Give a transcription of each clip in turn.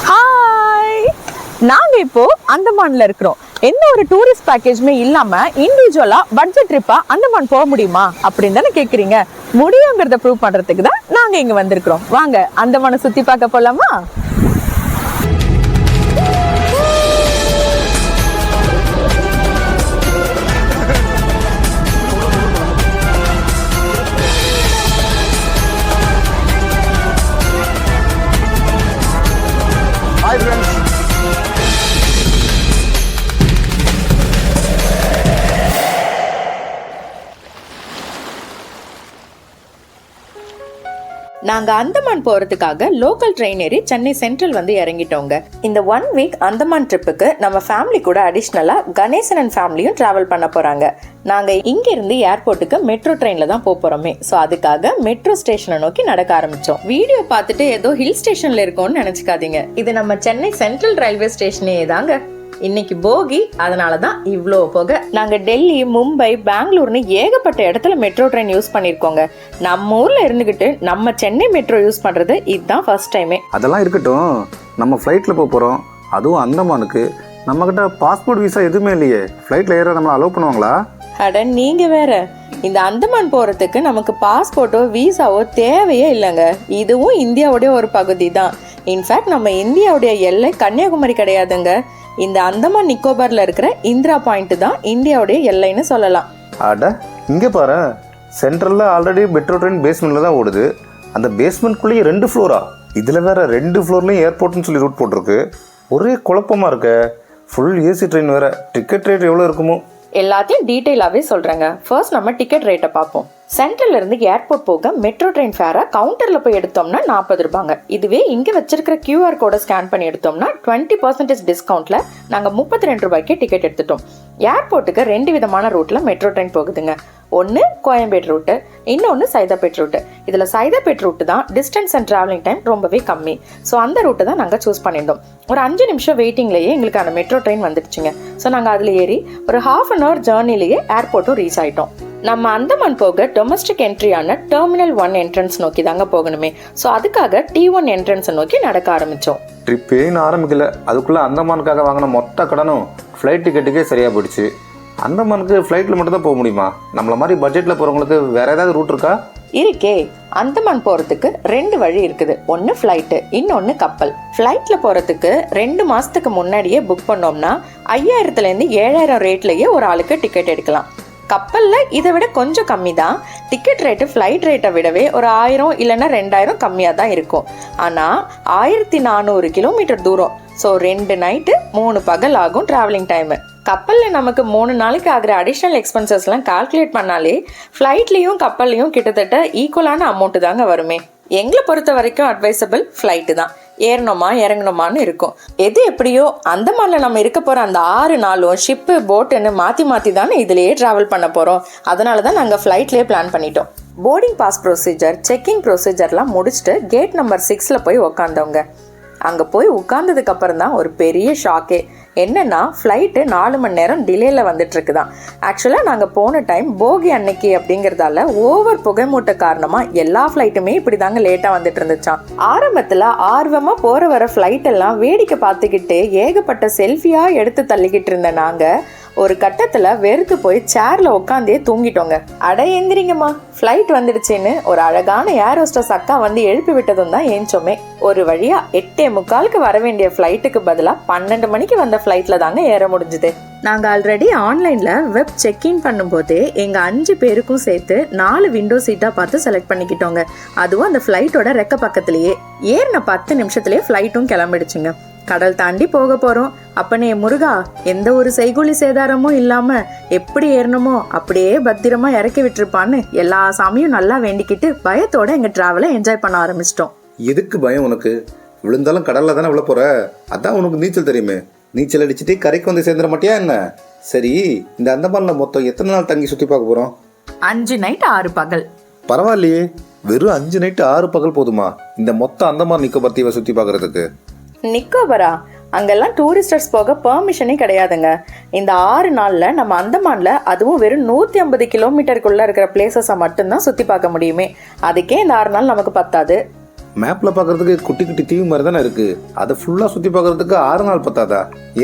Hi, நாங்க இப்போ அந்தமான்ல இருக்கிறோம். எந்த ஒரு டூரிஸ்ட் பேக்கேஜுமே இல்லாம இண்டிவிஜுவலா பட்ஜெட் ட்ரிப்பா அந்தமான் போக முடியுமா அப்படின்னு தானே கேக்குறீங்க. முடியுங்கிறத ப்ரூவ் பண்றதுக்கு தான் நாங்க இங்க வந்திருக்கிறோம். வாங்க அந்தமானை சுத்தி பார்க்க போலாமா? Hi friends. நாங்க அந்தமான் போறதுக்காக லோக்கல் ட்ரெயின் ஏறி சென்னை சென்ட்ரல் வந்து இறங்கிட்டோங்க. இந்த 1 வீக் அந்தமான் ட்ரிப்புக்கு நம்ம ஃபேமிலி கூட அடிஷ்னலா கணேசன் அண்ட் ஃபேமிலியும் டிராவல் பண்ண போறாங்க. நாங்க இங்க இருந்து ஏர்போர்ட்டுக்கு மெட்ரோ ட்ரெயின்ல தான் போறோமே. சோ அதுக்காக மெட்ரோ ஸ்டேஷனை நோக்கி நடக்க ஆரம்பிச்சோம். வீடியோ பார்த்துட்டு ஏதோ ஹில் ஸ்டேஷன்ல இருக்கோம்னு நினைச்சுக்காதீங்க. இது நம்ம சென்னை சென்ட்ரல் ரயில்வே ஸ்டேஷனே தாங்க. இன்னைக்கு போகி, அதனாலதான் இவ்ளோ போக. நாங்க டெல்லி, மும்பை, பெங்களூர்னு ஏகப்பட்ட இடத்துல மெட்ரோ ட்ரெயின் யூஸ் பண்ணிருக்கோங்க. நம்ம ஊர்ல இருந்துகிட்டு நம்ம சென்னை மெட்ரோ யூஸ் பண்றது இதுதான் ஃபர்ஸ்ட் டைமே. அதெல்லாம் இருக்கட்டும், நம்ம ஃப்ளைட்ல போறோம், அதுவும் அந்தமானுக்கு. நம்ம கிட்ட பாஸ்போர்ட் விசா எதுவுமே இல்லையே, ஃப்ளைட்ல ஏற நம்ம அலோவ் பண்ணுவாங்களா? அட நீங்க வேற, இந்த அந்தமான் போறதுக்கு நமக்கு பாஸ்போர்ட்டோ விசாவோ தேவையே இல்லைங்க. இதுவும் இந்தியாவுடைய ஒரு பகுதி தான். இன்ஃபேக்ட் நம்ம இந்தியாவுடைய எல்லை கன்னியாகுமரி கிடையாதுங்க. இந்த அந்தமான் நிக்கோபார்ல இருக்கிற இந்திரா பாயிண்ட் தான் இந்தியாவுடைய எல்லைன்னு சொல்லலாம். அட இங்க பாரு, சென்ட்ரல்ல ஆல்ரெடி மெட்ரோ ட்ரெயின் பேஸ்மெண்ட்ல தான் ஓடுது. அந்த பேஸ்மெண்ட்குள்ளேயே 2 ஃப்ளோரா? இதுல வேற 2 ஃப்ளோர்லயும் ஏர்போர்ட்னு சொல்லி ரூட் போட்டிருக்கு. ஒரே குழப்பமா இருக்க. ஃபுல் ஏசி ட்ரெயின் வேற. டிக்கெட் ரேட் எவ்வளவு இருக்குமோ? எல்லாத்தையும் டீட்டெயிலாவே சொல்றேங்க. ஃபர்ஸ்ட் நம்ம டிக்கெட் ரேட்டை பார்ப்போம். சென்ட்ரல்ல இருந்து ஏர்போர்ட் போக மெட்ரோ ட்ரெயின் ஃபேரை கவுண்டர்ல போய் எடுத்தோம்னா 40 ரூபாங்க. இதுவே இங்க வச்சிருக்கிற QR கோடை ஸ்கேன் பண்ணி எடுத்தோம்னா 20% டிஸ்கவுண்ட்ல நாங்க 32 ரூபாய்க்கு டிக்கெட் எடுத்துட்டோம். ஏர்போர்ட்டுக்கு 2 விதமான ரூட்ல மெட்ரோ ட்ரெயின் போகுதுங்க. ஒன்னு கோயம்பேடு ரூட்டு, இன்னொன்னு சைதாப்பேட் ரூட்டு. இதுல சைதாப்பேட் ரூட்டு தான் டிஸ்டன்ஸ் அண்ட் டிராவலிங் டைம் ரொம்பவே கம்மி. ஸோ அந்த ரூட்டை தான் நாங்கள் சூஸ் பண்ணியிருந்தோம். ஒரு 5 நிமிஷம் வெயிட்டிங்லேயே எங்களுக்கு அந்த மெட்ரோ ட்ரெயின் வந்துடுச்சுங்க. ஸோ நாங்கள் அதில் ஏறி ஒரு 1/2 hour ஜேர்னிலேயே ஏர்போர்ட்டும் ரீச் ஆயிட்டோம். நம்ம அந்தமான் போக டொமஸ்டிக் என்ட்ரியான டெர்மினல் 1 என்ட்ரன்ஸ் நோக்கி தாங்க போகணுமே. ஸோ அதுக்காக T1 என்ட்ரன்ஸை நோக்கி நடக்க ஆரம்பித்தோம். ட்ரிப்பே ஆரம்பிக்கல, அதுக்குள்ள அந்தமானுக்காக வாங்கின மொத்த கடனும் ஃப்ளைட் டிக்கெட்டுக்கே சரியா போயிடுச்சு. அந்தமானுக்கு ஃப்ளைட்டில் மட்டும் தான் போக முடியுமா? நம்மள மாதிரி பட்ஜெட்டில் போகிறவங்களுக்கு வேற ஏதாவது ரூட் இருக்கா? இருக்கே. அந்தமான் போறதுக்கு 2 வழி இருக்குது. ஒன்னு ஃப்ளைட்டு, இன்னொன்னு கப்பல். ஃப்ளைட்ல போறதுக்கு 2 மாசத்துக்கு முன்னாடியே புக் பண்ணோம்னா 5000 இருந்து 7000 ரேட்லயே ஒரு ஆளுக்கு டிக்கெட் எடுக்கலாம். கப்பல்ல இதை விட கொஞ்சம் கம்மி தான். டிக்கெட் ரேட்டு ஃப்ளைட் ரேட்டை விடவே ஒரு 1000 இல்லைன்னா 2000 கம்மியாக தான் இருக்கும். ஆனால் 1400 கிலோமீட்டர் தூரம். ஸோ 2 நைட்டு 3 பகல் ஆகும் டிராவலிங் டைமு. கப்பலில் நமக்கு 3 நாளைக்கு ஆகிற அடிஷ்னல் எக்ஸ்பென்சஸ்லாம் கால்குலேட் பண்ணாலே ஃப்ளைட்லேயும் கப்பல்லையும் கிட்டத்தட்ட ஈக்குவலான அமௌண்ட்டு தாங்க வருமே. எங்களை பொறுத்த வரைக்கும் அட்வைசபிள் ஃப்ளைட்டு தான். ஏறணுமா இறங்கணுமான்னு இருக்கும். எது எப்படியோ அந்தமான்ல நம்ம இருக்க போகிற அந்த 6 நாளும் ஷிப்பு போட்டுன்னு மாற்றி தானே இதுலேயே ட்ராவல் பண்ண போகிறோம். அதனால தான் நாங்கள் ஃப்ளைட்லேயே பிளான் பண்ணிட்டோம். போர்டிங் பாஸ் ப்ரொசீஜர், செக்கிங் ப்ரொசீஜர்லாம் முடிச்சுட்டு கேட் நம்பர் 6 போய் உக்காந்தவங்க. அங்கே போய் உட்கார்ந்ததுக்கு அப்புறம் தான் ஒரு பெரிய ஷாக்கே. என்னன்னா ஃப்ளைட்டு 4 மணி நேரம் டிலேல வந்துட்டு இருக்குதான். ஆக்சுவலாக நாங்கள் போன டைம் போகி அன்னைக்கு அப்படிங்கிறதால ஓவர் புகைமூட்ட காரணமா எல்லா ஃப்ளைட்டுமே இப்படி தாங்க லேட்டாக வந்துட்டு இருந்துச்சான். ஆரம்பத்தில் ஆர்வமாக போற வர ஃப்ளைட் எல்லாம் வேடிக்கை பார்த்துக்கிட்டு ஏகப்பட்ட செல்ஃபியா எடுத்து தள்ளிக்கிட்டு இருந்த நாங்கள் ஒரு கட்டத்துல வெறுத்து போய் சேர்ல உட்காந்தே தூங்கிட்டோங்க. அட எந்திரிங்கம்மா, ஃப்ளைட் வந்துடுச்சுன்னு ஒரு அழகான ஏர் ஹோஸ்டஸ் அக்கா வந்து எழுப்பி விட்டதும் தான் ஏஞ்சோமே. ஒரு வழியா 8:45 வர வேண்டிய ஃப்ளைட்டுக்கு பதிலா 12 மணிக்கு வந்த ஃப்ளைட்ல தாங்க ஏற முடிஞ்சுது. நாங்க ஆல்ரெடி ஆன்லைன்ல வெப் செக்இன் பண்ணும்போதே எங்க 5 பேருக்கும் சேர்த்து 4 விண்டோ சீட்டா பார்த்து செலக்ட் பண்ணிக்கிட்டோங்க. அதுவும் அந்த ஃப்ளைட்டோட ரெக்க பக்கத்திலேயே. ஏறின 10 நிமிஷத்துலயே ஃப்ளைட்டும் கிளம்பிடுச்சுங்க. கடல் தாண்டி போக போறோம். அப்பனே முருகா, எந்த ஒரு செய்கூலி சேதாரமும் இல்லாம எப்படி ஏறணுமோ அப்படியே பத்திரமா இறக்கி விட்டுருப்பான்னு எல்லா சாமியும் நல்லா வேண்டிக்கிட்டு பயத்தோட எங்க டிராவலை என்ஜாய் பண்ண ஆரம்பிச்சிட்டோம். எதுக்கு பயம் உனக்கு? விழுந்தாலும் கடல்ல தானே விழ போற. அதான் உனக்கு நீச்சல் தெரியுமே. நீச்சல் அடிச்சுட்டு கரைக்கு வந்து சேர்ந்துட மாட்டியா என்ன? சரி, இந்த அந்தமான்ல மொத்தம் எத்தனை நாள் தங்கி சுத்தி பார்க்க போறோம்? 5 நைட் 6 பகல். பரவாயில்லையே, வெறும் 5 நைட்டு 6 பகல் போதுமா இந்த மொத்த அந்தமான் நிக்கோபார் தீவை சுத்தி பார்க்கறதுக்கு? நிக்கோபரா? அங்கெல்லாம் டூரிஸ்டர்ஸ் போக பெர்மிஷனே கிடையாதுங்க. இந்த 6 நாளில் நம்ம அந்தமானில் அதுவும் வெறும் 150 கிலோமீட்டருக்குள்ளே இருக்கிற பிளேசஸை மட்டும்தான் சுற்றி பார்க்க முடியுமே. அதுக்கே இந்த 6 நாள் நமக்கு பத்தாது. மேப்பில் பார்க்கறதுக்கு குட்டி குட்டி தீவு மாதிரி தானே இருக்குது, அதை ஃபுல்லாக சுற்றி பார்க்கறதுக்கு 6 நாள் பத்தாதா?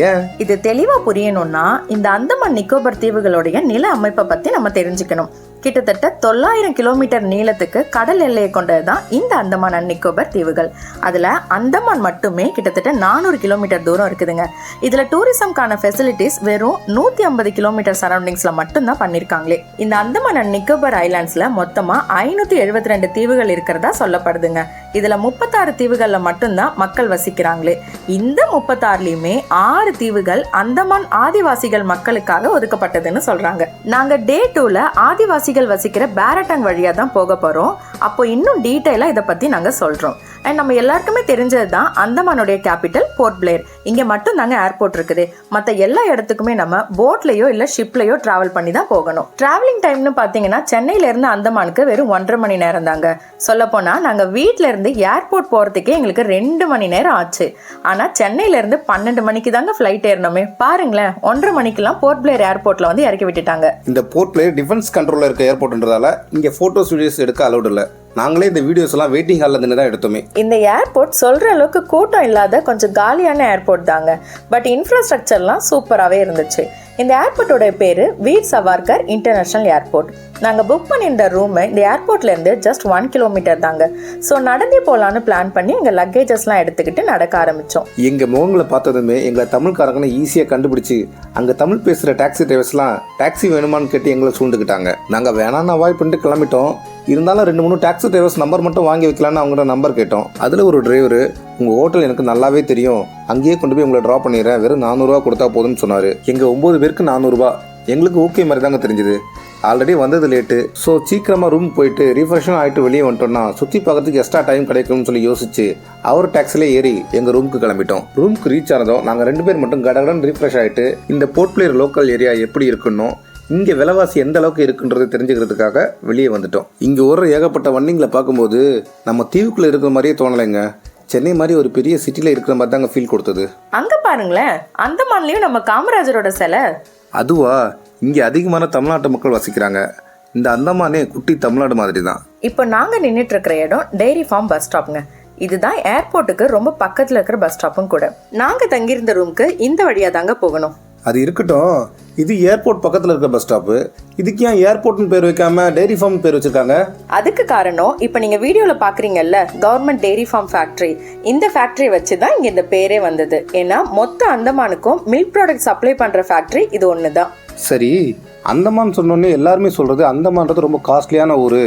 ஏன்? இது தெளிவாக புரியணும்னா இந்த அந்தமான் நிக்கோபர் தீவுகளுடைய நில அமைப்பை பற்றி நம்ம தெரிஞ்சுக்கணும். கிட்டத்தட்ட 900 கிலோமீட்டர் நீளத்துக்கு கடல் எல்லையை கொண்டது தான் இந்த அந்தமான் அண்ட் நிக்கோபர் தீவுகள். அதில் அந்தமான் மட்டுமே கிட்டத்தட்ட 400 கிலோமீட்டர் தூரம் இருக்குதுங்க. இதில் டூரிசம்கான ஃபெசிலிட்டிஸ் வெறும் 150 கிலோமீட்டர் சரௌண்டிங்ஸில் மட்டும்தான் பண்ணியிருக்காங்களே. இந்த அந்தமான் அண்ட் நிக்கோபர் ஐலாண்ட்ஸில் மொத்தமாக 572 தீவுகள் இருக்கிறதா சொல்லப்படுதுங்க. இதில் 36 தீவுகளில் மட்டும்தான் மக்கள் வசிக்கிறாங்களே. இந்த 36லையுமே 6 தீவுகள் அந்தமான் ஆதிவாசிகள் மக்களுக்காக ஒதுக்கப்பட்டதுன்னு சொல்கிறாங்க. நாங்கள் டே 2ல ஆதிவாசி வசிக்கிற பேரட்டாங் வழியா தான் போக போறோம். அப்போ இன்னும் டீடைலா இதை பத்தி நாங்க சொல்றோம். அண்ட் நம்ம எல்லாருக்குமே தெரிஞ்சதுதான் அந்தமானுடைய கேபிட்டல் போர்ட் பிளேர். இங்க மட்டும் தாங்க ஏர்போர்ட் இருக்குது. மற்ற எல்லா இடத்துக்குமே நம்ம போட்லயோ இல்ல ஷிப்லயோ டிராவல் பண்ணி தான் போகணும். டிராவலிங் டைம்னு பாத்தீங்கன்னா சென்னையில இருந்து அந்தமானுக்கு வெறும் 1.5 மணி நேரம் தாங்க. சொல்ல போனா நாங்க வீட்ல இருந்து ஏர்போர்ட் போறதுக்கே எங்களுக்கு 2 மணி நேரம் ஆச்சு. ஆனா சென்னையில இருந்து 12 மணிக்கு தாங்க ஃபிளைட் ஏறணுமே. பாருங்களேன், 1.5 மணிக்கெல்லாம் போர்ட் பிளேர் ஏர்போர்ட்ல வந்து இறக்கி விட்டுட்டாங்க. இந்த போர்ட் பிளேர் டிஃபென்ஸ் கண்ட்ரோல்ல இருக்க ஏர்போர்ட்ன்றதால இங்க போட்டோஸ் வீடியோஸ் எடுக்க அலௌட் இல்ல. நாங்களே இந்த வீடியோஸ் எல்லாம் வெயிட்டிங் ஹால்ல இருந்து தான் எடுத்தோமே. இந்த ஏர்போர்ட் சொல்ற அளவுக்கு கூட்டம் இல்லாத கொஞ்சம் காலியான ஏர்போர்ட் தாங்க. பட் இன்ஃப்ராஸ்ட்ரக்சர்லாம் சூப்பராகவே இருந்துச்சு. இந்த ஏர்போர்ட்டோட பேரு வீர் சவார்கர் இன்டர்நேஷனல் ஏர்போர்ட். நாங்கள் புக் பண்ணியிருந்த ரூம் இந்த ஏர்போர்ட்லேருந்து ஜஸ்ட் 1 கிலோமீட்டர் தாங்க. ஸோ நடந்தே போகலான்னு பிளான் பண்ணி எங்கள் லக்கேஜஸ்லாம் எடுத்துக்கிட்டு நடக்க ஆரம்பித்தோம். எங்கள் முகங்களை பார்த்ததுமே எங்களை தமிழ்காரங்கன்னு ஈஸியாக கண்டுபிடிச்சி அங்கே தமிழ் பேசுகிற டாக்ஸி டிரைவர்ஸ்லாம் டாக்ஸி வேணுமான்னு கேட்டு எங்களை சூழ்ந்துக்கிட்டாங்க. நாங்கள் வேணான்னு அவாய்ட் பண்ணிட்டு கிளம்பிட்டோம். இருந்தாலும் 2-3 டாக்ஸி டிரைவர்ஸ் நம்பர் மட்டும் வாங்கி வைக்கலான்னு அவங்களோட நம்பர் கேட்டோம். அதில் ஒரு டிரைவர், உங்கள் ஹோட்டல் எனக்கு நல்லாவே தெரியும், அங்கேயே கொண்டு போய் உங்களை ட்ராப் பண்ணிடுறேன், வெறும் 400 ரூபா கொடுத்தா போதும்னு சொன்னார். எங்கள் 9 பேருக்கு 400 ரூபா. எங்களுக்கு ஓகே மாதிரி தாங்க தெரிஞ்சுது. ஆல்ரெடி வந்தது லேட்டு. ஸோ சீக்கிரமாக ரூம் போயிட்டு ரீஃப்ரெஷ்ஷும் ஆகிட்டு வெளியே வந்துட்டோம்னா சுற்றி பார்க்கறதுக்கு எக்ஸ்ட்ரா டைம் கிடைக்கும்னு சொல்லி யோசிச்சு அவர் டாக்ஸிலே ஏறி எங்கள் ரூமுக்கு கிளம்பிட்டோம். ரூமுக்கு ரீச் ஆனதும் நாங்கள் 2 பேர் மட்டும் கடகடன் ரீஃப்ரெஷ் ஆகிட்டு இந்த போர்ட் பிளேர் லோக்கல் ஏரியா எப்படி இருக்குன்னோ இங்கே விலைவாசி எந்த அளவுக்கு இருக்குன்றது தெரிஞ்சுக்கிறதுக்காக வெளியே வந்துட்டோம். இங்கே ஒரு ஏகப்பட்ட வண்டிங்களை பார்க்கும்போது நம்ம தீவுக்குள்ளே இருக்கிற மாதிரியே தோணலைங்க. சென்னை மாதிரி ஒரு பெரிய சிட்டியில் இருக்கிற மாதிரி தாங்க ஃபீல் கொடுத்தது. அங்கே பாருங்களேன், அந்தமான்லேயும் நம்ம காமராஜரோட சிலை. அதுவா? இங்கே அதிகமான தமிழ்நாட்டு மக்கள் வசிக்கிறாங்க. இந்த அந்தமானே குட்டி தமிழ்நாடு மாதிரி தான். இப்போ நாங்கள் நின்றுட்டு இருக்கிற இடம் டெய்ரி ஃபார்ம் பஸ் ஸ்டாப்புங்க. இதுதான் ஏர்போர்ட்டுக்கு ரொம்ப பக்கத்தில் இருக்கிற பஸ் ஸ்டாப்பும் கூட. நாங்கள் தங்கியிருந்த ரூமுக்கு இந்த வழியாக தாங்க போகணும். அது இருக்கட்டும், இது ஏர்போர்ட் பக்கத்தில் இருக்க பஸ் ஸ்டாப்பு. இதுக்கு ஏன் ஏர்போர்ட்னு பேர் வைக்காம டெய்ரி ஃபார்ம் பேர் வச்சிருக்காங்க? அதுக்கு காரணம் இப்போ நீங்கள் வீடியோவில் பார்க்குறீங்கல்ல, கவர்மெண்ட் டெய்ரி ஃபார்ம் ஃபேக்ட்ரி. இந்த ஃபேக்ட்ரி வச்சு தான் இங்கே இந்த பேரே வந்தது. ஏன்னா மொத்த அந்தமானுக்கும் மில்க் ப்ராடக்ட் சப்ளை பண்ணுற ஃபேக்ட்ரி இது ஒன்று தான். சரி, அந்தமான் சொன்னோன்னே எல்லாருமே சொல்கிறது அந்தமான்றது ரொம்ப காஸ்ட்லியான ஊர்,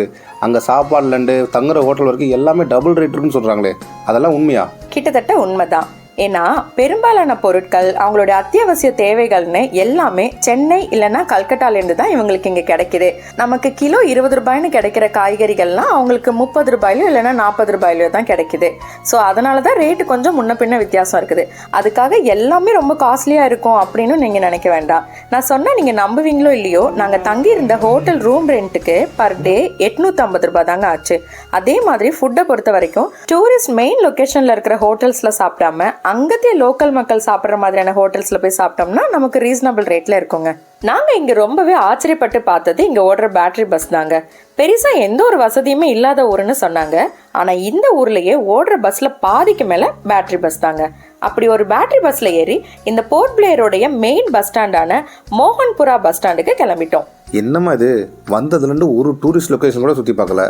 அங்கே சாப்பாடுலேருந்து தங்குற ஹோட்டல் வரைக்கும் எல்லாமே டபுள் ரேட் இருக்குன்னு சொல்கிறாங்களே, அதெல்லாம் உண்மையா? கிட்டத்தட்ட உண்மைதான். ஏன்னா பெரும்பாலான பொருட்கள் அவங்களுடைய அத்தியாவசிய தேவைகள்னு எல்லாமே சென்னை இல்லைன்னா கல்கட்டாலேருந்து தான் இவங்களுக்கு இங்கே கிடைக்குது. நமக்கு கிலோ 20 ரூபாய்னு கிடைக்கிற காய்கறிகள்லாம் அவங்களுக்கு 30 ரூபாயிலோ இல்லைன்னா 40 ரூபாயிலோ தான் கிடைக்குது. ஸோ அதனால தான் ரேட்டு கொஞ்சம் முன்ன பின்ன வித்தியாசம் இருக்குது. அதுக்காக எல்லாமே ரொம்ப காஸ்ட்லியாக இருக்கும் அப்படின்னு நீங்கள் நினைக்க வேண்டாம். நான் சொன்னால் நீங்கள் நம்புவீங்களோ இல்லையோ, நாங்கள் தங்கியிருந்த ஹோட்டல் ரூம் ரெண்ட்டுக்கு பர் டே 850 ரூபாய் தாங்க ஆச்சு. அதே மாதிரி ஃபுட்டை பொறுத்த வரைக்கும் டூரிஸ்ட் மெயின் லொக்கேஷனில் இருக்கிற ஹோட்டல்ஸில் சாப்பிடாம அங்கத்தே லோக்கல் மக்கள் சாப்பிட்ற மாதிரியான ஹோட்டல்ஸில் போய் சாப்பிட்டோம்னா நமக்கு ரீசனபிள் ரேட்டில் இருக்குங்க. நாங்கள் இங்கே ரொம்பவே ஆச்சரியப்பட்டு பார்த்தது இங்கே ஓடுற பேட்டரி பஸ் தாங்க. பெருசாக எந்த ஒரு வசதியுமே இல்லாத ஊருன்னு சொன்னாங்க. ஆனால் இந்த ஊர்லேயே ஓடுற பஸ்ஸில் பாதிக்கு மேலே பேட்டரி பஸ் தாங்க. அப்படி ஒரு பேட்டரி பஸ்ஸில் ஏறி இந்த போர்ட் பிளேயருடைய மெயின் பஸ் ஸ்டாண்டான மோகன்புரா பஸ் ஸ்டாண்டுக்கு கிளம்பிட்டோம். என்னம்மா இது, வந்ததுலேருந்து ஒரு டூரிஸ்ட் லொக்கேஷன் கூட சுற்றி பார்க்கல.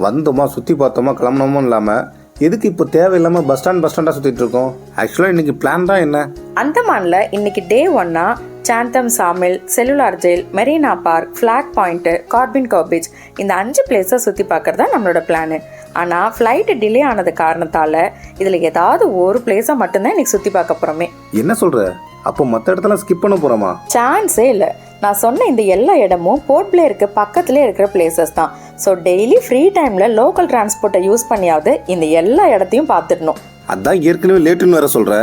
வந்தோமா சுற்றி பார்த்தோமா கிளம்பினோமோ இல்லாமல் எதுக்கு இப்போ தேவையில்லாமல் பஸ் ஸ்டாண்டாக சுற்றிட்டு இருக்கோம்? ஆக்சுவலாக இன்னைக்கு பிளான் தான் என்ன? அந்தமானில் இன்னைக்கு day 1 Chatham sawmill, cellular jail, Marina park, flag point, Corbyn's cove beach, இந்த 5 பிளேஸை சுற்றி பார்க்கறது தான் நம்மளோட பிளானு. ஆனால் ஃப்ளைட்டு டிலே ஆனது காரணத்தால் இதில் ஏதாவது ஒரு பிளேஸை மட்டும்தான் இன்னைக்கு சுற்றி பார்க்க போகிறோமே. என்ன சொல்கிற? அப்போ மற்ற இடத்துல ஸ்கிப் பண்ண போகிறோமா? சான்ஸே இல்லை. நான் சொன்ன இந்த எல்லா இடமும் போர்ட் பிளேயருக்கு பக்கத்துலேயே இருக்கிற பிளேசஸ் தான். ஸோ டெய்லி ஃப்ரீ டைமில் லோக்கல் டிரான்ஸ்போர்ட்டை யூஸ் பண்ணியாவது இந்த எல்லா இடத்தையும் பார்த்துடணும். அதான் ஏற்கனவே லேட்டுன்னு வேற சொல்கிற.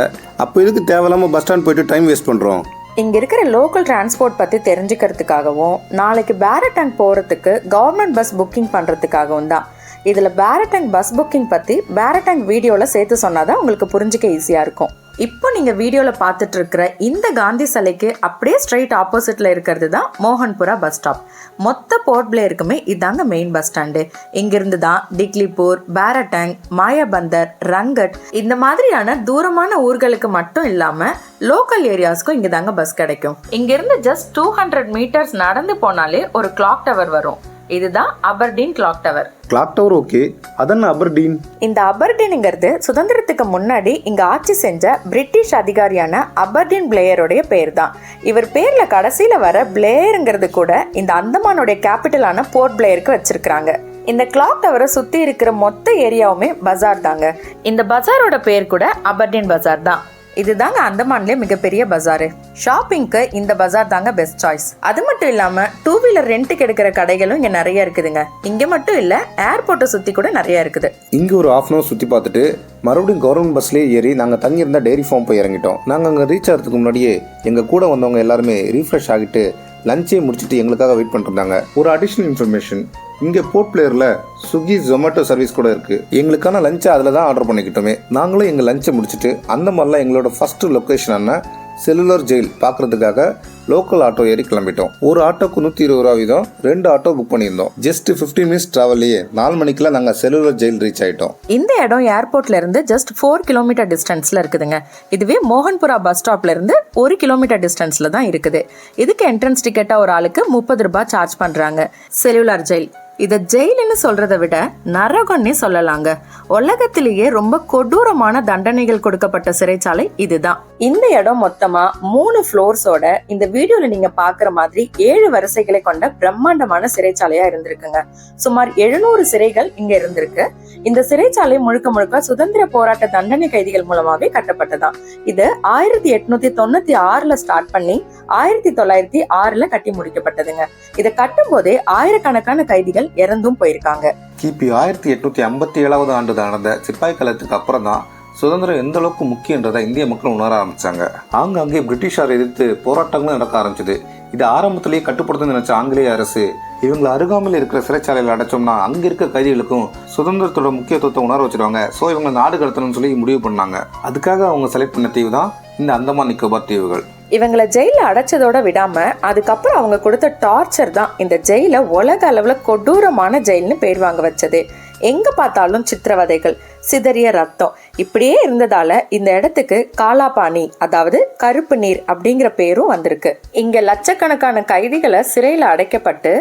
அப்போ இதுக்கு தேவையில்லாமல் பஸ் ஸ்டாண்ட் போயிட்டு டைம் வேஸ்ட் பண்ணுறோம். இங்கே இருக்கிற லோக்கல் டிரான்ஸ்போர்ட் பற்றி தெரிஞ்சுக்கிறதுக்காகவும் நாளைக்கு பேரட்டாங் போகிறதுக்கு கவர்மெண்ட் பஸ் புக்கிங் பண்ணுறதுக்காகவும் தான். இதில் பேரட்டாங் பஸ் புக்கிங் பற்றி பேரட்டாங் வீடியோவில் சேர்த்து சொன்னால் தான் உங்களுக்கு புரிஞ்சிக்க ஈஸியாக இருக்கும். இப்போ நீங்க வீடியோல பார்த்துட்டு இருக்கிற இந்த காந்தி சிலைக்கு அப்படியே ஸ்ட்ரைட் ஆப்போசிட்ல இருக்கிறது தான் மோகன்புரா பஸ் ஸ்டாப். மொத்த போர்ட் பிளேயருக்குமே இதாங்க மெயின் பஸ் ஸ்டாண்டு. இங்கிருந்து தான் டிக்லிபூர், பேரட்டங், மாயாபந்தர், ரங்கட் இந்த மாதிரியான தூரமான ஊர்களுக்கு மட்டும் இல்லாம லோக்கல் ஏரியாஸ்க்கும் இங்க தாங்க பஸ் கிடைக்கும். இங்கிருந்து ஜஸ்ட் 200 மீட்டர்ஸ் நடந்து போனாலே ஒரு கிளாக் டவர் வரும். இதுதான் Aberdeen clock tower. Clock tower okay, அதென்ன அபர்டீன்? இந்த அபர்டீனுங்கிறது சுதந்திரத்துக்கு முன்னாடி இங்க ஆட்சி செஞ்ச பிரிட்டிஷ் அதிகாரியான அபர்டீன் பிளேயருடைய பேர் தான். இவர் பேர்ல கடைசியில வர பிளேயருங்கிறது கூட இந்த அந்தமானுடைய கேபிட்டலான போர்ட் பிளேயருக்கு வச்சிருக்காங்க. இந்த கிளாக் டவரை சுத்தி இருக்கிற மொத்த ஏரியாவுமே பஜார் தாங்க. இந்த பஜாரோட பேர் கூட அபர்டீன் பஜார் தான். இதுதாங்க அந்தமான்லயே மிகப்பெரிய பஜாரு. ஷாப்பிங்க்கு இந்த பஜார் தாங்க பெஸ்ட் சாய்ஸ். அது மட்டும் இல்லாம 2 வீலர் ரெண்ட்டுக்கு எடுக்கிற கடைகளும் இங்க நிறைய இருக்குதுங்க. இங்க மட்டும் இல்ல, ஏர்போர்ட்டை சுத்தி கூட நிறைய இருக்குது. இங்க ஒரு ஹாஃப் அன் அவர் சுத்தி பார்த்துட்டு மறுபடியும் கவர்மெண்ட் பஸ்லயே ஏறி நாங்க தங்கி இருந்த டெய்ரி ஃபார்ம் போய் இறங்கிட்டோம். நாங்க அங்க ரீச் ஆகிறதுக்கு முன்னாடியே எங்க கூட வந்தவங்க எல்லாருமே ரீஃப்ரெஷ் ஆகிட்டு லஞ்சே முடிச்சுட்டு எங்களுக்காக வெயிட் பண்ணிருந்தாங்க. ஒரு அடிஷனல் இன்ஃபர்மேஷன், இங்கே போர்ட் பிளேயரில் ஸ்விக்கி, ஜொமேட்டோ சர்வீஸ் கூட இருக்குது. எங்களுக்கான லஞ்சை அதில் தான் ஆர்டர் பண்ணிக்கிட்டோமே. நாங்களும் எங்கள் லஞ்சை முடிச்சுட்டு அந்த மாதிரிலாம் எங்களோட ஃபர்ஸ்ட் லொக்கேஷனான செல்லுலர் ஜெயில் பார்க்குறதுக்காக லோக்கல் ஆட்டோ ஏறி கிளம்பிட்டோம். ஒரு ஆட்டோக்கு 120 ரூபா வீதம் 2 ஆட்டோ புக் பண்ணியிருந்தோம். ஜஸ்ட் 15 மினிட்ஸ் டிராவல்லையே 4 மணிக்கெல்லாம் நாங்கள் செல்லுலர் ஜெயில் ரீச் ஆகிட்டோம். இந்த இடம் ஏர்போர்ட்ல இருந்து ஜஸ்ட் 4 கிலோமீட்டர் டிஸ்டன்ஸ்ல இருக்குதுங்க. இதுவே மோகன்புரா பஸ் ஸ்டாப்ல இருந்து 1 கிலோமீட்டர் டிஸ்டன்ஸ்ல தான் இருக்குது. இதுக்கு என்ட்ரன்ஸ் டிக்கெட்டா ஒரு ஆளுக்கு 30 ரூபாய் சார்ஜ் பண்றாங்க. செல்லுலர் ஜெயில் இதை ஜெயிலுன்னு சொல்றதை விட நரகம்னே சொல்லலாங்க. உலகத்திலேயே ரொம்ப கொடூரமான தண்டனைகள் கொடுக்கப்பட்ட சிறைச்சாலை இதுதான். இந்த இடம் மொத்தமா 3 ஃப்ளோர்ஸோட இந்த வீடியோல நீங்க பாக்குற மாதிரி 7 வரிசைகளை கொண்ட பிரம்மாண்டமான சிறைச்சாலையா இருந்திருக்குங்க. சுமார் 700 சிறைகள் இங்க இருந்திருக்கு. இந்த சிறைச்சாலை முழுக்க முழுக்க சுதந்திர போராட்ட தண்டனை கைதிகள் மூலமாவே கட்டப்பட்டதான். இது 1896ல ஸ்டார்ட் பண்ணி 1906ல கட்டி முடிக்கப்பட்டதுங்க. இதை கட்டும் போதே ஆயிரக்கணக்கான கைதிகள் இறந்தும் போயிருக்காங்க. கிபி 1857வது ஆண்டு நடந்த சிப்பாய் கலத்துக்கு அப்புறம் தான் சுதந்திரம் எந்த அளவுக்கு முக்கியன்றதை இந்திய மக்கள் உணர ஆரம்பிச்சாங்க. ஆங்காங்கே பிரிட்டிஷாரை எதிர்த்து போராட்டங்களும் நடக்க ஆரம்பிச்சது. இது ஆரம்பத்திலேயே கட்டுப்படுத்தணும்னு நினைச்ச ஆங்கிலேய அரசு இவங்களை அருகாமையில் இருக்கிற சிறைச்சாலையில் அடைச்சோம்னா அங்க இருக்க கைதிகளுக்கும் சுதந்திரத்தோட முக்கியத்துவத்தை உணர வச்சிருவாங்க. ஸோ இவங்க நாடு கடத்தணும்னு சொல்லி முடிவு பண்ணாங்க. அதுக்காக அவங்க செலக்ட் பண்ண தீவு தான் இந்த அந்தமான் நிக்கோபார் தீவுகள். இவங்களை ஜெயில அடைச்சதோட விடாம அதுக்கப்புறம் அவங்க கொடுத்த டார்ச்சர் தான் இந்த ஜெயில உலக அளவுல கொடூரமான ஜெயில்னு பேர் வாங்க வச்சது. எங்க பார்த்தாலும் சித்திரவதைகள், சிதறிய ரத்தம் இப்படியே இருந்ததால இந்த இடத்துக்கு காலாபானி, அதாவது கருப்பு நீர் அப்படிங்கிற பேரும் வந்திருக்கு. இங்க லட்சக்கணக்கான கைதிகளை சிறையில அடைக்கப்பட்டு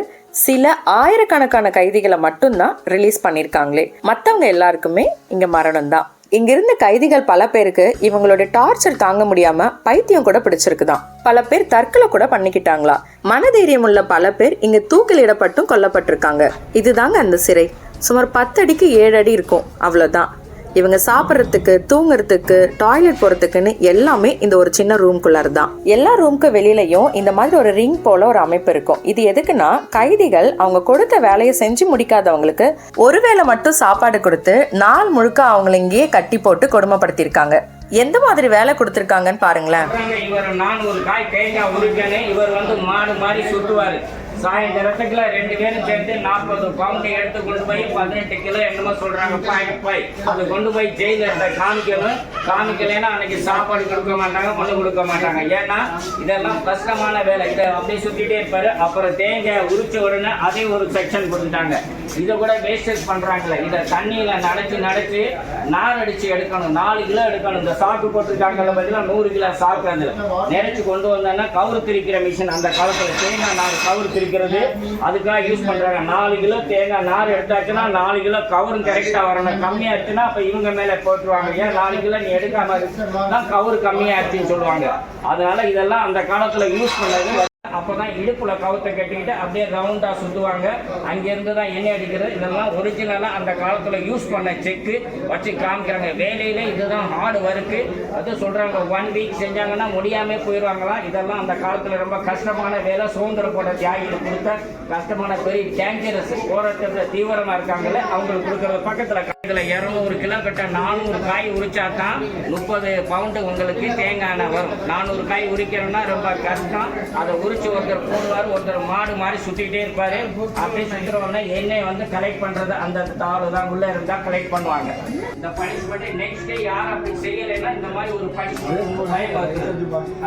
சில ஆயிரக்கணக்கான கைதிகளை மட்டும்தான் ரிலீஸ் பண்ணிருக்காங்களே. மத்தவங்க எல்லாருக்குமே இங்க மரணம் தான். இங்கிருந்த கைதிகள் பல பேருக்கு இவங்களோட டார்ச்சர் தாங்க முடியாம பைத்தியம் கூட பிடிச்சிருக்குதான். பல பேர் தற்கொலை கூட பண்ணிக்கிட்டாங்களா. மனதைரியம் உள்ள பல பேர் இங்க தூக்கிலிடப்பட்டும் கொல்லப்பட்டிருக்காங்க. இதுதாங்க அந்த சிறை. சுமார் 10 அடிக்கு 7 அடி இருக்கும், அவ்வளவுதான். இவங்க சாப்பிட்றதுக்கு, தூங்குறதுக்கு, டாய்லெட் போறதுக்குன்னு எல்லாமே இந்த ஒரு சின்ன ரூம்குள்ளார தான். எல்லா ரூம்க்கு வெளியிலையும் இந்த மாதிரி ஒரு ரிங் போல ஒரு அமைப்பு இருக்கும். இது எதுக்குன்னா கைதிகள் அவங்க கொடுத்த வேலையை செஞ்சு முடிக்காதவங்களுக்கு ஒருவேளை மட்டும் சாப்பாடு கொடுத்து நாள் முழுக்க அவங்களை இங்கேயே கட்டி போட்டு கொடுமைப்படுத்திருக்காங்க. எந்த மாதிரி வேலை கொடுத்திருக்காங்கன்னு பாருங்களேன். இவர் 400 காய் தேங்காய் உருக்கனே இவர் மாடு மாதிரி சுட்டுவாரு. சாயந்தரத்துக்குள்ள 2 பேரும் சேர்த்து 40 பவுண்ட் எடுத்து கொண்டு போய் 18 கிலோ என்னமோ சொல்றாங்க பாய் அதை கொண்டு போய் ஜெயில காமிக்கணும். காமிக்கலைன்னா அன்னைக்கு சாப்பாடு கொடுக்க மாட்டாங்க, ஒண்ணு கொடுக்க மாட்டாங்க. ஏன்னா இதெல்லாம் கஷ்டமான வேலை. இதை அப்படியே சுத்திட்டே இருப்பாரு. அப்புறம் தேங்காய் உரிச்ச உடனே அதே ஒரு செக்ஷன் கொடுத்துட்டாங்க. இதை கூட வேஸ்டேஜ் பண்றாங்களே. இதை தண்ணியில நனைச்சு நார் அடிச்சு எடுக்கணும். 4 கிலோ எடுக்கணும். இந்த சாக்கு போட்டுருக்காங்கல்ல பார்த்தீங்கன்னா 100 கிலோ சாக்கு அதுல நிறைச்சு கொண்டு வந்தோன்னா கவுரு திரிக்கிற மிஷின் அந்த காலத்துல தேங்காய் நார் கவுரு திரிக்கிறது அதுக்காக யூஸ் பண்றாங்க. 4 கிலோ தேங்காய் நார் எடுத்தாச்சுன்னா 4 கிலோ கவரும் கரெக்டா வரணும். கம்மியா இருக்குன்னா அப்ப இவங்க மேல போட்டுருவாங்க. ஏன் 4 கிலோ நீ எடுக்காம இருக்குன்னா கவரு கம்மியா இருக்குன்னு சொல்லுவாங்க. அதனால இதெல்லாம் அந்த காலத்துல யூஸ் பண்ணது. அப்பதான் இடுப்புல கவுத்தை கட்டிக்கிட்டு அப்படியே ரவுண்டா சுத்துவாங்க. அங்கிருந்து தான் எண்ணெய் அடிக்கிறது. இதெல்லாம் ஒரிஜினலா அந்த காலத்துல யூஸ் பண்ண செக்கு வச்சு காமிக்கிறாங்க. வேலையில இதுதான் ஹார்ட் ஒர்க்கு. அது சொல்றாங்க 1 வீக் செஞ்சாங்கன்னா முடியாம போயிடுவாங்களாம். இதெல்லாம் அந்த காலத்துல ரொம்ப கஷ்டமான வேலை. சுதந்திர போட்ட தியாகிகள் கொடுத்த கஷ்டமான பெரிய டேஞ்சரஸ் போராட்டத்துல தீவிரமா இருக்காங்கல்ல அவங்களுக்கு கொடுக்கறது. பக்கத்துல இதுல 200 கிலோ கட்ட 400 காய் உரிச்சா தான் 30 பவுண்டு உங்களுக்கு தேங்காய் வரும். 400 காய் உரிக்கிறோம்னா ரொம்ப கஷ்டம். அதை உரிச்சு ஒருத்தர் போடுவார், ஒருத்தர் மாடு மாதிரி சுத்திட்டே இருப்பாரு. அப்படியே சுத்துறவங்க எண்ணெய் வந்து கலெக்ட் பண்றது அந்த தாள் தான் உள்ள இருந்தா கலெக்ட் பண்ணுவாங்க. இந்த பனிஷ்மெண்ட் நெக்ஸ்ட் டே யார் அப்படி செய்யலைன்னா இந்த மாதிரி ஒரு பனிஷ்மெண்ட் ஃபைல் வருது.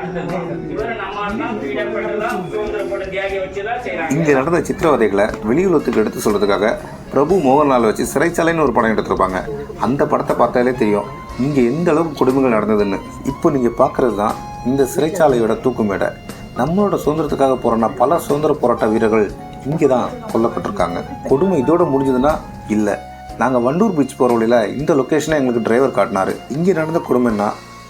அடுத்தது இவரை நம்ம தான் ஃப்ரீடம் பண்ணலாம், சுதந்திர போட தியாகி வச்சுதான் செய்யறாங்க. இங்க நடந்த சித்திரவதைகளை வெளியுலகத்துக்கு எடுத்து சொல்றதுக்காக பிரபு மோகன்லால் வச்சு சிறைச்சாலைன்னு ஒரு படம் எடுத்திருப்பாங்க. அந்த படத்தை பார்த்தாலே தெரியும் இங்க எந்த அளவுக்கு கொடுமைகள் நடந்ததுன்னு. இப்போ நீங்க பாக்குறது தான் இந்த சிறைச்சாலையோட தூக்கு மேடை. நம்மளோட சுதந்திரத்துக்காக போறோம்னா பல சுதந்திர போராட்ட வீரர்கள் இங்கே தான் கொல்லப்பட்டிருக்காங்க. கொடுமை இதோட முடிஞ்சதுன்னா இல்லை. நாங்கள் வண்டூர் பீச் போகிற வழியில் இந்த லொக்கேஷனை எங்களுக்கு டிரைவர் காட்டினார். இங்கே நடந்த கொடுமைன்னா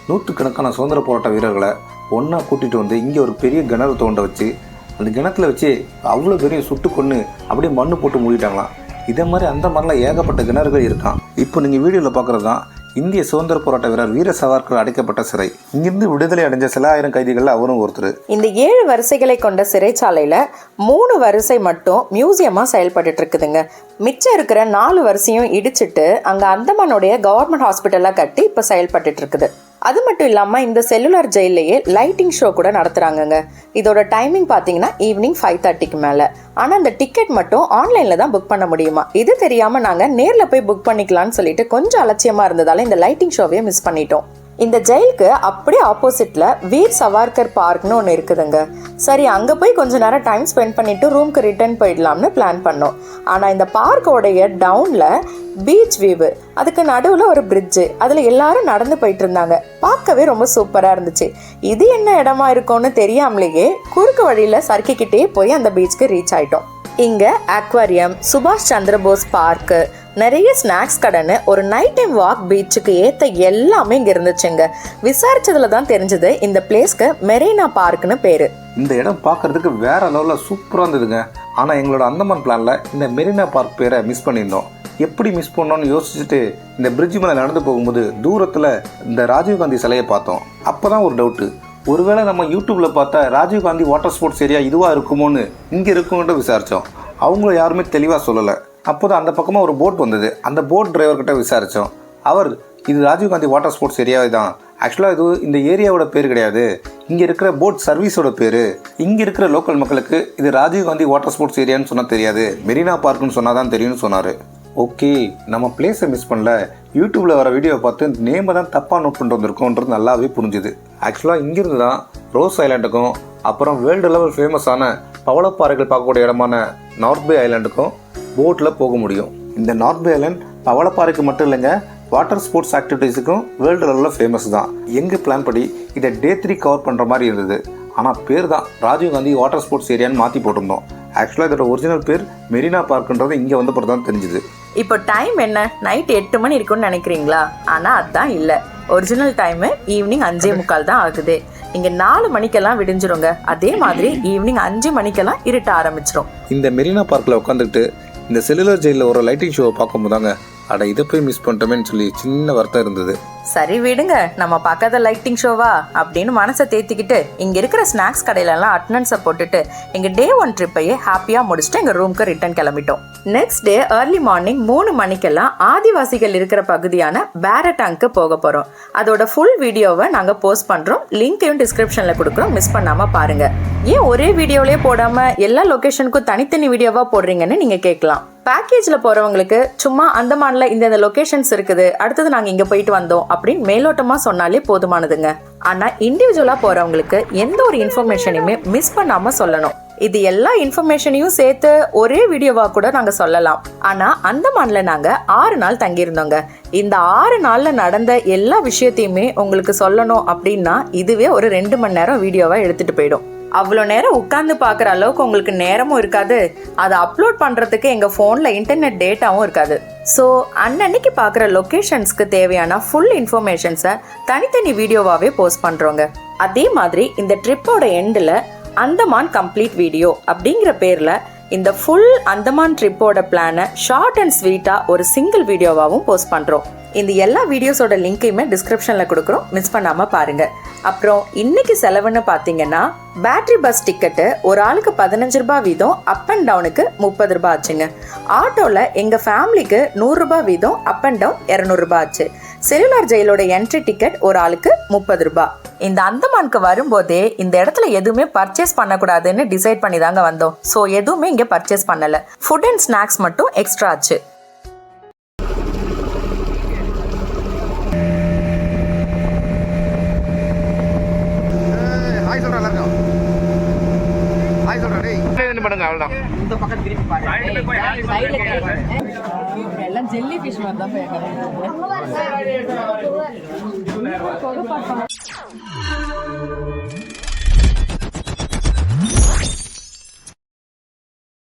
நூற்றுக்கணக்கான சுதந்திர போராட்ட வீரர்களை ஒன்றா கூட்டிகிட்டு வந்து இங்கே ஒரு பெரிய கிணறு தோண்ட வச்சு அந்த கிணத்துல வச்சு அவ்வளோ பெரிய சுட்டு கொன்று அப்படியே மண்ணு போட்டு மூடிட்டாங்களாம். இதே மாதிரி அந்த மாதிரிலாம் ஏகப்பட்ட கிணறுகள் இருக்கான். இப்போ நீங்கள் வீடியோவில் பார்க்குறது தான் இந்திய சுதந்திர போராட்ட வீரர் வீர சவர்கர் அடைக்கப்பட்ட சிறை. இங்கிருந்து விடுதலை அடைஞ்ச சில ஆயிரம் கைதிகள் அவரும் ஒருத்தர். இந்த 7 வரிசைகளை கொண்ட சிறைச்சாலையில 3 வரிசை மட்டும் மியூசியமா செயல்பட்டு இருக்குதுங்க. மிச்சம் இருக்கிற 4 வரிசையும் இடிச்சிட்டு அங்க அந்தமானுடைய கவர்மெண்ட் ஹாஸ்பிட்டலா கட்டி இப்ப செயல்பட்டு இருக்குது. அது மட்டும் இல்லாம இந்த செல்லுலார் ஜெயிலையே லைட்டிங் ஷோ கூட நடத்துறாங்கங்க. இதோட டைமிங் பாத்தீங்கன்னா ஈவினிங் 5:30க்கு மேல. ஆனா அந்த டிக்கெட் மட்டும் ஆன்லைன்ல தான் புக் பண்ண முடியுமா. இது தெரியாம நாங்க நேர்ல போய் புக் பண்ணிக்கலாம்னு சொல்லிட்டு கொஞ்சம் அலட்சியமா இருந்ததால இந்த லைட்டிங் ஷோவே மிஸ் பண்ணிட்டோம். இந்த ஜெயிலுக்கு அப்படியே ஆப்போசிட்ல வீர் சவார்கர் பார்க்னு ஒன்று இருக்குதுங்க. சரி, அங்கே போய் கொஞ்ச நேரம் டைம் ஸ்பெண்ட் பண்ணிட்டு ரூம்க்கு ரிட்டர்ன் போயிடலாம்னு பிளான் பண்ணோம். ஆனால் இந்த பார்க்கோடைய டவுன்ல பீச் வியூ, அதுக்கு நடுவில் ஒரு பிரிட்ஜு, அதில் எல்லாரும் நடந்து போயிட்டு இருந்தாங்க. பார்க்கவே ரொம்ப சூப்பராக இருந்துச்சு. இது என்ன இடமா இருக்கும்னு தெரியாமலேயே குறுக்கு வழியில் சறுக்கிக்கிட்டே போய் அந்த பீச்சுக்கு ரீச் ஆயிட்டோம். இங்கே அக்வாரியம், சுபாஷ் சந்திரபோஸ் பார்க்கு, நிறைய ஸ்நாக்ஸ் கடைன்னு ஒரு நைட் டைம் வாக் பீச்சுக்கு ஏற்ற எல்லாமே இங்கே இருந்துச்சுங்க. விசாரிச்சதுல தான் தெரிஞ்சது இந்த பிளேஸ்க்கு மெரினா பார்க்னு பேரு. இந்த இடம் பார்க்கறதுக்கு வேற லெவலில் சூப்பராக இருந்ததுங்க. ஆனால் எங்களோட அந்தமான் பிளானில் இந்த மெரினா பார்க் பேரை மிஸ் பண்ணியிருந்தோம். எப்படி மிஸ் பண்ணோன்னு யோசிச்சுட்டு இந்த பிரிட்ஜ் மேலே நடந்து போகும்போது தூரத்தில் இந்த ராஜீவ்காந்தி சிலையை பார்த்தோம். அப்போ தான் ஒரு டவுட்டு, ஒருவேளை நம்ம யூடியூப்பில் பார்த்தா ராஜீவ்காந்தி வாட்டர் ஸ்போர்ட்ஸ் ஏரியா இதுவாக இருக்குமோன்னு இங்கே இருக்கும்னு விசாரித்தோம். அவங்களும் யாருமே தெளிவாக சொல்லலை. அப்போது அந்த பக்கமாக ஒரு போட் வந்தது. அந்த போட் டிரைவர்கிட்ட விசாரித்தோம். அவர் இது ராஜீவ்காந்தி வாட்டர் ஸ்போர்ட்ஸ் ஏரியாவே தான், ஆக்சுவலாக இது இந்த ஏரியாவோட பேர் கிடையாது, இங்கே இருக்கிற போட் சர்வீஸோட பேர். இங்கே இருக்கிற லோக்கல் மக்களுக்கு இது ராஜீவ்காந்தி வாட்டர் ஸ்போர்ட்ஸ் ஏரியான்னு சொன்னால் தெரியாது, மெரினா பார்க்குன்னு சொன்னால் தான் தெரியும்னு சொன்னார். ஓகே, நம்ம பிளேஸை மிஸ் பண்ணல, யூடியூப்பில் வர வீடியோவை பார்த்து நேமை தான் தப்பாக நோட் பண்ணிட்டு வந்திருக்கோன்றது நல்லாவே புரிஞ்சுது. ஆக்சுவலாக இங்கிருந்து தான் ரோஸ் ஐலாண்டுக்கும் அப்புறம் வேர்ல்டு லெவல் ஃபேமஸான பவளப்பாறைகள் பார்க்கக்கூடிய இடமான நார்த் பே ஐலாண்டுக்கும் போட்டில் போக முடியும். இந்த நார்த் பே ஐலாண்ட் பவளப்பாறைக்கு மட்டும் இல்லைங்க, வாட்டர் ஸ்போர்ட்ஸ் ஆக்டிவிட்டீஸுக்கும் வேர்ல்டு லெவலில் ஃபேமஸ் தான். எங்கள் பிளான் படி இதை டே 3 கவர் பண்ணுற மாதிரி இருந்தது. ஆனால் பேர் தான் ராஜீவ்காந்தி வாட்டர் ஸ்போர்ட்ஸ் ஏரியான்னு மாற்றி போட்டிருந்தோம். ஆக்சுவலாக இதோட ஒரிஜினல் பேர் மெரினா பார்க்குன்றது இங்கே வந்த பிறகு தான் தெரிஞ்சுது. இப்போ டைம் என்ன, நைட் 8 மணி இருக்குன்னு நினைக்கிறீங்களா? ஆனால் அதுதான் இல்லை. ஒரிஜினல் டைமு ஈவினிங் 5:45 தான் ஆகுது. இங்கே 4 மணிக்கெல்லாம் விடிஞ்சிருங்க. அதே மாதிரி ஈவினிங் 5 மணிக்கெல்லாம் இருட்ட ஆரம்பிச்சிடும். இந்த மெரினா பார்க்கில் உட்காந்துக்கிட்டு இந்த செல்லுலர் ஜெயிலில் ஒரு லைட்டிங் ஷோவை பார்க்கும்போதாங்க அட இதை போய் மிஸ் பண்ணிட்டோமேன்னு சொல்லி சின்ன வருத்தம் இருந்தது. சரி விடுங்க, நம்ம பார்க்காத லைட்டிங் ஷோவா அப்படின்னு மனசை தேத்திக்கிட்டு இங்கே இருக்கிற ஸ்நாக்ஸ் கடையிலலாம் அட்டனன்ஸை போட்டுட்டு எங்கள் டே 1 ட்ரிப்பையே ஹாப்பியாக முடிச்சுட்டு எங்கள் ரூம்க்கு ரிட்டர்ன் கிளம்பிட்டோம். நெக்ஸ்ட் டே ஏர்லி மார்னிங் 3 மணிக்கெல்லாம் ஆதிவாசிகள் இருக்கிற பகுதியான பேரட்டாங்க்கு போக போகிறோம். அதோட ஃபுல் வீடியோவை நாங்கள் போஸ்ட் பண்ணுறோம், லிங்க்கையும் டிஸ்கிரிப்ஷனில் கொடுக்குறோம், மிஸ் பண்ணாமல் பாருங்கள். ஏன் ஒரே வீடியோவிலே போடாமல் எல்லா லொக்கேஷனுக்கும் தனித்தனி வீடியோவாக போடுறீங்கன்னு நீங்கள் கேட்கலாம். பேக்கேஜில் போகிறவங்களுக்கு சும்மா அந்தமானில் இந்த லொக்கேஷன்ஸ் இருக்குது, அடுத்தது நாங்கள் இங்கே போயிட்டு வந்தோம் அப்படின்னு மேலோட்டமாக சொன்னாலே போதுமானதுங்க. ஆனால் இண்டிவிஜுவலாக போகிறவங்களுக்கு எந்த ஒரு இன்ஃபர்மேஷனையுமே மிஸ் பண்ணாமல் சொல்லணும். இது எல்லா இன்ஃபர்மேஷனையும் சேர்த்து ஒரே வீடியோவாக கூட நாங்கள் சொல்லலாம். ஆனால் அந்தமானில் நாங்கள் 6 நாள் தங்கியிருந்தோங்க. இந்த 6 நாளில் நடந்த எல்லா விஷயத்தையுமே உங்களுக்கு சொல்லணும் அப்படின்னா இதுவே ஒரு 2 மணி நேரம் வீடியோவாக எடுத்துகிட்டு போயிடும். அவ்வளோ நேரம் உட்காந்து பார்க்குற அளவுக்கு உங்களுக்கு நேரமும் இருக்காது, அதை அப்லோட் பண்ணுறதுக்கு எங்கள் ஃபோனில் இன்டர்நெட் டேட்டாவும் இருக்காது. ஸோ அன்னன்னைக்கு பார்க்குற லொக்கேஷன்ஸ்க்கு தேவையான ஃபுல் இன்ஃபர்மேஷன்ஸை தனித்தனி வீடியோவாகவே போஸ்ட் பண்ணுறோங்க. அதே மாதிரி இந்த ட்ரிப்போட எண்டில் அந்தமான் கம்ப்ளீட் வீடியோ அப்படிங்கிற பேரில் இந்த ஃபுல் அந்தமான் ட்ரிப்போட பிளானை ஷார்ட் அண்ட் ஸ்வீட்டாக ஒரு சிங்கிள் வீடியோவாகவும் போஸ்ட் பண்ணுறோம். இந்த எல்லா வீடியோஸோட லிங்கையுமே டிஸ்கிரிப்ஷனில் கொடுக்குறோம், மிஸ் பண்ணாமல் பாருங்கள். அப்புறம் இன்னைக்கு செலவுன்னு பார்த்தீங்கன்னா பேட்டரி பஸ் டிக்கெட்டு ஒரு ஆளுக்கு 15 ரூபாய் வீதம், அப் அண்ட் டவுனுக்கு 30 ரூபாய் ஆச்சுங்க. ஆட்டோவில் எங்கள் ஃபேமிலிக்கு 100 ரூபாய் வீதம், அப் அண்ட் டவுன் 200 ரூபாய் ஆச்சு. செல்லுலார் ஜெயிலோட என்ட்ரி டிக்கெட் ஒரு ஆளுக்கு 30 ரூபாய். இந்த அந்தமானுக்கு வரும்போதே இந்த இடத்துல எதுவுமே பர்ச்சேஸ் பண்ணக்கூடாதுன்னு டிசைட் பண்ணி தாங்க வந்தோம். ஸோ எதுவுமே இங்கே பர்ச்சேஸ் பண்ணல. ஃபுட் அண்ட் ஸ்நாக்ஸ் மட்டும் எக்ஸ்ட்ரா ஆச்சு. எல்லாம் ஜெல்லி ஃபிஷ் மாதிரி தான்